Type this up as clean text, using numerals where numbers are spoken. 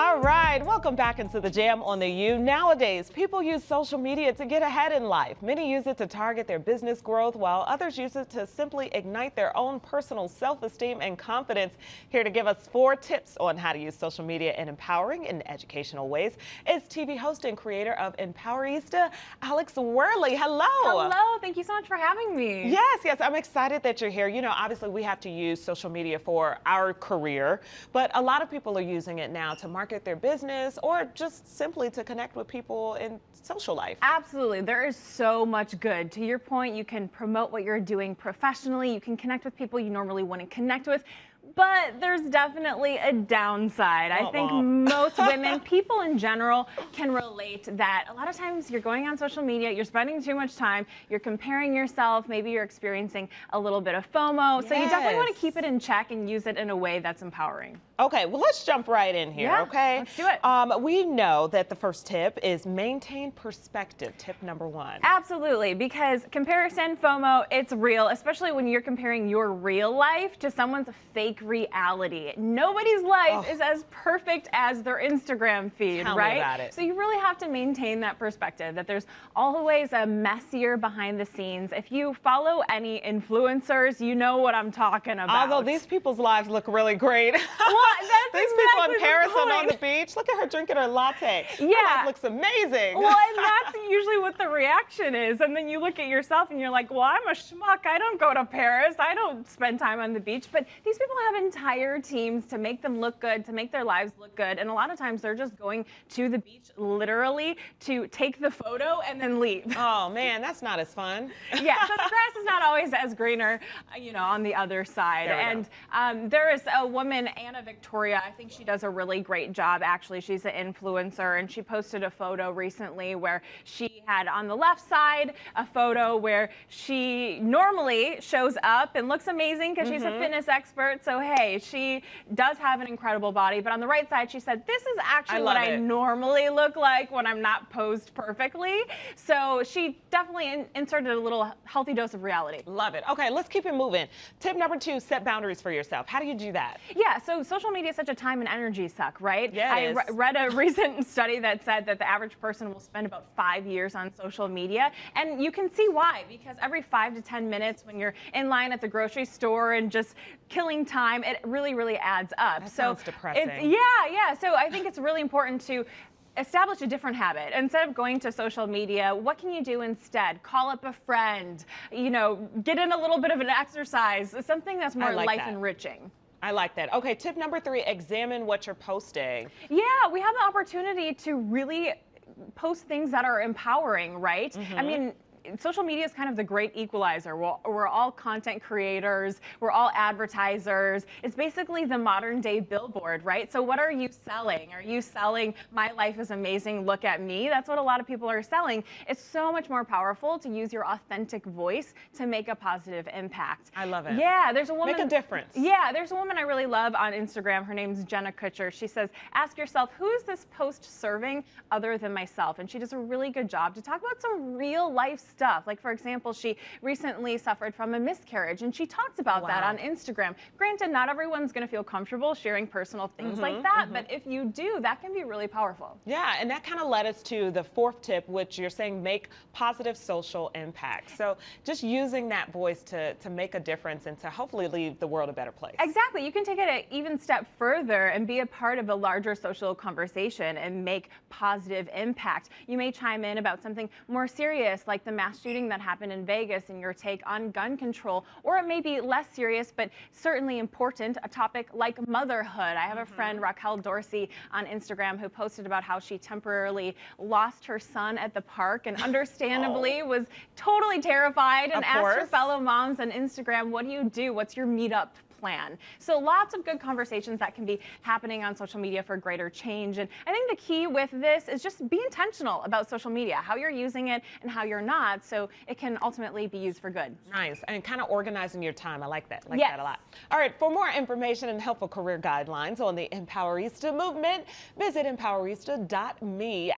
All right, welcome back into the Jam on the U. Nowadays, people use social media to get ahead in life. Many use it to target their business growth, while others use it to simply ignite their own personal self-esteem and confidence. Here to give us 4 tips on how to use social media in empowering and educational ways is TV host and creator of Empowerista, Alex Worley. Hello. Hello, thank you so much for having me. Yes, I'm excited that you're here. You know, obviously we have to use social media for our career, but a lot of people are using it now to market their business or just simply to connect with people in social life. Absolutely. There is so much good. To your point, you can promote what you're doing professionally. You can connect with people you normally wouldn't connect with. But there's definitely a downside. I think most women, people in general, can relate that a lot of times you're going on social media, you're spending too much time, you're comparing yourself, maybe you're experiencing a little bit of FOMO. So you definitely want to keep it in check and use it in a way that's empowering. Okay, well, let's jump right in here, okay? Let's do it. We know that the first tip is maintain perspective, tip number 1. Absolutely, because comparison, FOMO, it's real, especially when you're comparing your real life to someone's fake reality. Nobody's life is as perfect as their Instagram feed, Tell right? me about it. So you really have to maintain that perspective that there's always a messier behind the scenes. If you follow any influencers, you know what I'm talking about. Although these people's lives look really great. That's these people in Paris and on the beach, look at her drinking her latte. Yeah. Her life looks amazing. Well, and that's usually what the reaction is. And then you look at yourself and you're like, well, I'm a schmuck. I don't go to Paris. I don't spend time on the beach. But these people have entire teams to make them look good, to make their lives look good. And a lot of times they're just going to the beach literally to take the photo and then leave. Oh, man, that's not as fun. Yeah, so the grass is not always as greener, on the other side. And there is a woman, Anna Victoria. I think she does a really great job, actually. She's an influencer, and she posted a photo recently where she had on the left side a photo where she normally shows up and looks amazing because she's a fitness expert. So, hey, she does have an incredible body. But on the right side, she said, this is actually what I normally look like when I'm not posed perfectly. So she definitely inserted a little healthy dose of reality. Love it. Okay, let's keep it moving. Tip number 2, set boundaries for yourself. How do you do that? Yeah, so social media is such a time and energy suck, right? Yeah, I read a recent study that said that the average person will spend about 5 years on social media. And you can see why, because every 5 to 10 minutes when you're in line at the grocery store and just killing time, it really, really adds up. That sounds depressing. Yeah. So I think it's really important to establish a different habit. Instead of going to social media, what can you do instead? Call up a friend, get in a little bit of an exercise, something that's more life enriching. I like that. Okay, tip number 3, examine what you're posting. Yeah, we have the opportunity to really post things that are empowering, right? I mean, social media is kind of the great equalizer. We're all content creators. We're all advertisers. It's basically the modern day billboard, right? So what are you selling? Are you selling, my life is amazing, look at me? That's what a lot of people are selling. It's so much more powerful to use your authentic voice to make a positive impact. I love it. Yeah, there's a woman. Make a difference. Yeah, there's a woman I really love on Instagram. Her name's Jenna Kutcher. She says, ask yourself, who is this post serving other than myself? And she does a really good job to talk about some real life stuff. Like, for example, she recently suffered from a miscarriage, and she talks about that on Instagram. Granted, not everyone's going to feel comfortable sharing personal things like that, but if you do, that can be really powerful. Yeah, and that kind of led us to the 4th tip, which you're saying make positive social impact. So just using that voice to make a difference and to hopefully leave the world a better place. Exactly. You can take it an even step further and be a part of a larger social conversation and make positive impact. You may chime in about something more serious, like the mass shooting that happened in Vegas and your take on gun control, or it may be less serious but certainly important, a topic like motherhood. I have a friend, Raquel Dorsey, on Instagram who posted about how she temporarily lost her son at the park and understandably was totally terrified and asked her fellow moms on Instagram, what do you do? What's your meetup plan? So lots of good conversations that can be happening on social media for greater change. And I think the key with this is just be intentional about social media, how you're using it and how you're not, so it can ultimately be used for good. Nice. And kind of organizing your time. I like that. That a lot. All right. For more information and helpful career guidelines on the Empowerista movement, visit empowerista.me.